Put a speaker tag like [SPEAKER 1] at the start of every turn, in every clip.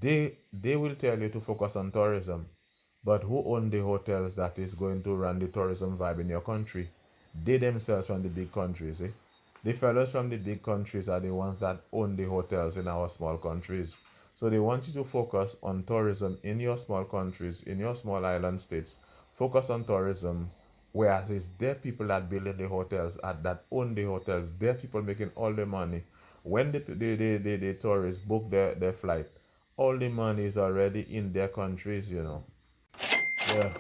[SPEAKER 1] They will tell you to focus on tourism, but who own the hotels that is going to run the tourism vibe in your country? They themselves from the big countries, eh? The fellows from the big countries are the ones that own the hotels in our small countries. So they want you to focus on tourism in your small countries, in your small island states. Focus on tourism, whereas it's their people that build the hotels, that own the hotels. Their people making all the money. When the tourists book their flight, all the money is already in their countries, you know. Yeah.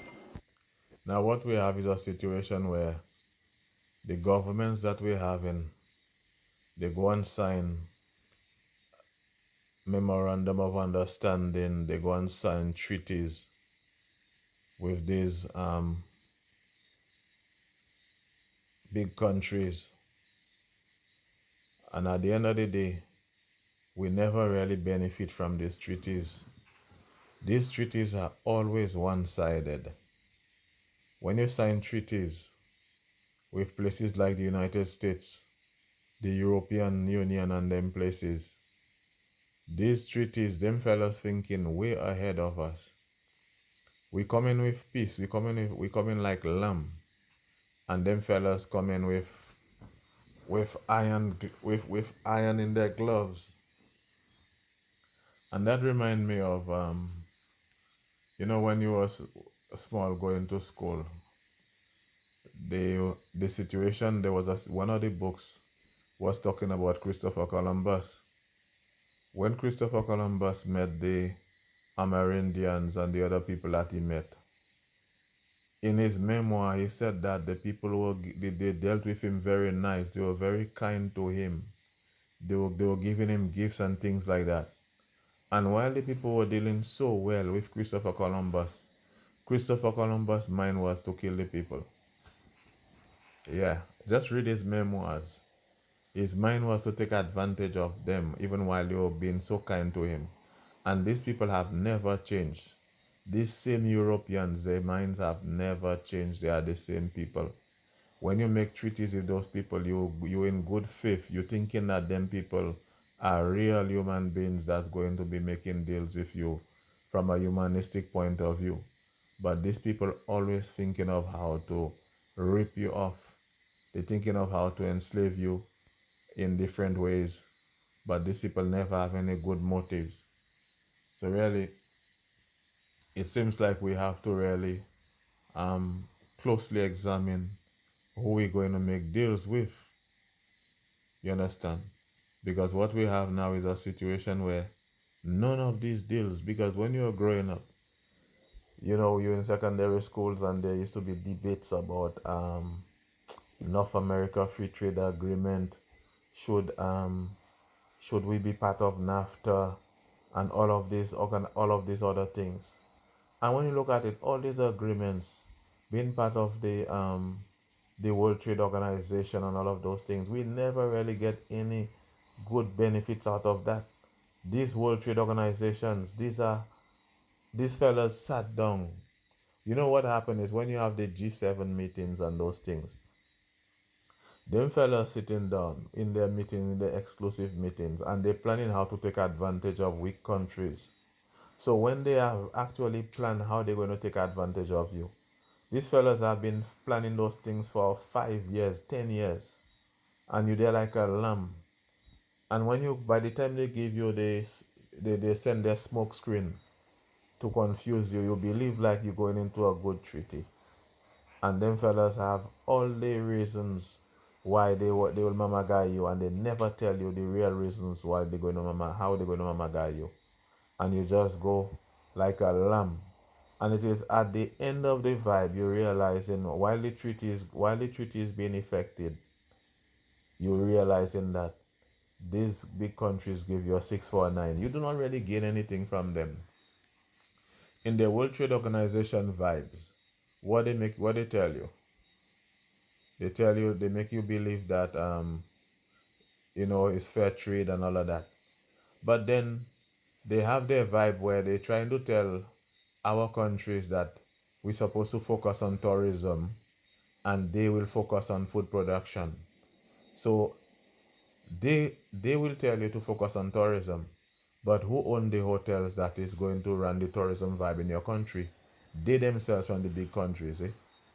[SPEAKER 1] Now what we have is a situation where the governments that we have in, they go and sign memorandum of understanding, they go and sign treaties with these big countries, and at the end of the day, we never really benefit from these treaties. These treaties are always one-sided. When you sign treaties with places like the United States, the European Union and them places, these treaties, them fellas thinking way ahead of us. We come in with peace, we come in like lamb, and them fellas come in with with iron in their gloves. And that remind me of when you was small going to school, the situation, there was one of the books was talking about Christopher Columbus. When Christopher Columbus met the Amerindians and the other people that he met, in his memoir, he said that the people they dealt with him very nice. They were very kind to him. They were giving him gifts and things like that. And while the people were dealing so well with Christopher Columbus' mind was to kill the people. Yeah, just read his memoirs. His mind was to take advantage of them, even while they were being so kind to him. And these people have never changed. These same Europeans, their minds have never changed. They are the same people. When you make treaties with those people, you in good faith. You're thinking that them people are real human beings that's going to be making deals with you from a humanistic point of view. But these people always thinking of how to rip you off. They're thinking of how to enslave you in different ways. But these people never have any good motives. So really, it seems like we have to really um, closely examine who we're going to make deals with. You understand? Because what we have now is a situation where none of these deals, because when you're growing up, you're in secondary schools and there used to be debates about North America Free Trade Agreement, should should we be part of NAFTA, and all of these other things. And when you look at it, all these agreements, being part of the World Trade Organization and all of those things, we never really get any good benefits out of that. These World Trade Organizations, these fellas sat down. You know what happened is when you have the G7 meetings and those things, them fellas sitting down in their meeting, in their exclusive meetings, and they're planning how to take advantage of weak countries. So when they have actually planned how they're going to take advantage of you, these fellas have been planning those things for 5 years, 10 years, and you're there like a lamb. And by the time they give you this, they send their smoke screen to confuse you. You believe like you're going into a good treaty, and them fellas have all the reasons why they will mama guy you, and they never tell you the real reasons why they're going to how they're going to mama guy you, and you just go like a lamb. And it is at the end of the vibe you realizing while the treaty is being effected, you realizing that these big countries give you a 649. You do not really gain anything from them. In the World Trade Organization vibes, what they tell you? They make you believe that it's fair trade and all of that. But then they have their vibe where they're trying to tell our countries that we're supposed to focus on tourism and they will focus on food production. So they will tell you to focus on tourism, But who own the hotels that is going to run the tourism vibe in your country? They themselves from the big countries, eh?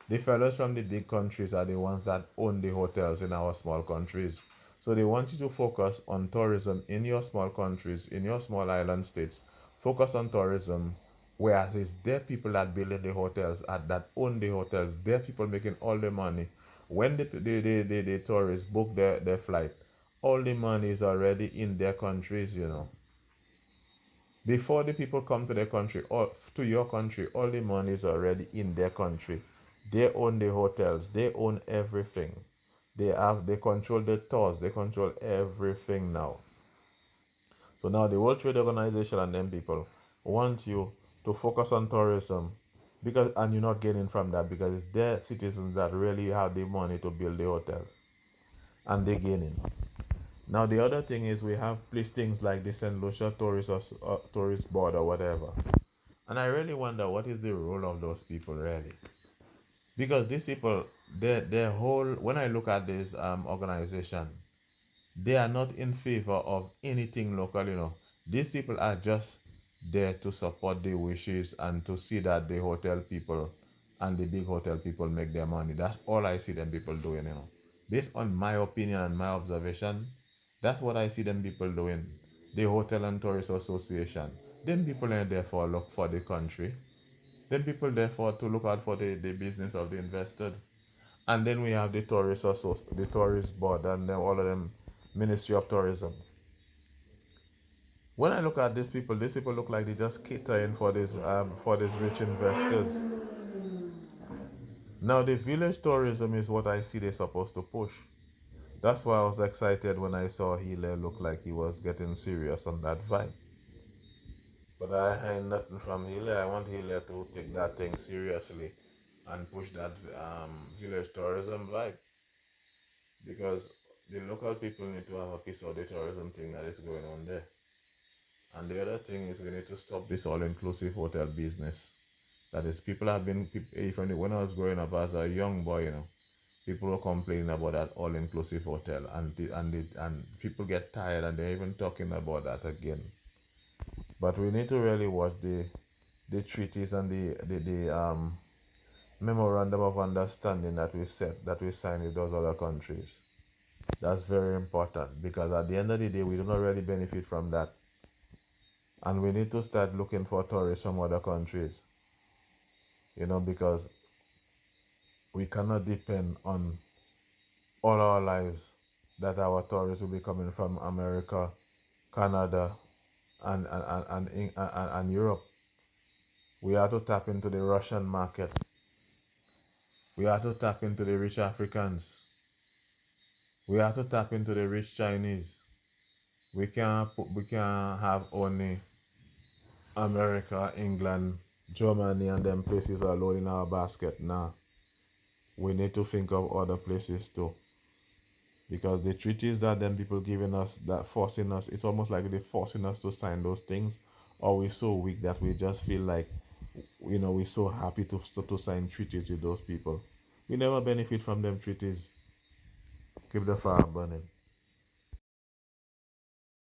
[SPEAKER 1] The fellows from the big countries are the ones that own the hotels in our small countries. So they want you to focus on tourism in your small countries, in your small island states. Focus on tourism, whereas it's their people that build the hotels, that own the hotels. Their people making all the money. When the tourists book their flight, all the money is already in their countries, you know. Before the people come to their country or to your country, all the money is already in their country. They own the hotels, they own everything. They control the tours, they control everything now. So now the World Trade Organization and them people want you to focus on tourism, because and you're not getting from that because it's their citizens that really have the money to build the hotel and they're gaining. Now the other thing is we have place things like the St. Lucia tourist board or whatever. And I really wonder what is the role of those people really? Because these people, their whole, when I look at this organization, they are not in favor of anything local, you know. These people are just there to support the wishes and to see that the hotel people and the big hotel people make their money. That's all I see them people doing, you know. Based on my opinion and my observation, that's what I see them people doing. The Hotel and Tourist Association. Them people ain't there for look for the country. Then people therefore to look out for the business of the investors. And then we have the tourist board and then all of them Ministry of Tourism. When I look at these people look like they just catering for these rich investors. Now the village tourism is what I see they're supposed to push. That's why I was excited when I saw Hilaire look like he was getting serious on that vibe. But I ain't nothing from Hilaire. I want Hilaire to take that thing seriously and push that village tourism vibe, because the local people need to have a piece of the tourism thing that is going on there. And the other thing is we need to stop this all-inclusive hotel business. That is, people have been even when I was growing up as a young boy, you know, people were complaining about that all-inclusive hotel, and people get tired and they're even talking about that again. But we need to really watch the treaties and the memorandum of understanding that we signed with those other countries. That's very important because at the end of the day, we do not really benefit from that. And we need to start looking for tourists from other countries, you know, because we cannot depend on all our lives that our tourists will be coming from America, Canada, and Europe. We have to tap into the Russian market. We have to tap into the rich Africans. We have to tap into the rich Chinese. We can't have only America, England, Germany, and them places alone in our basket. Now we need to think of other places too, because the treaties that them people giving us, that forcing us, it's almost like they're forcing us to sign those things, or we're so weak that we just feel like, you know, we're so happy to sign treaties with those people. We never benefit from them treaties. Keep the fire burning.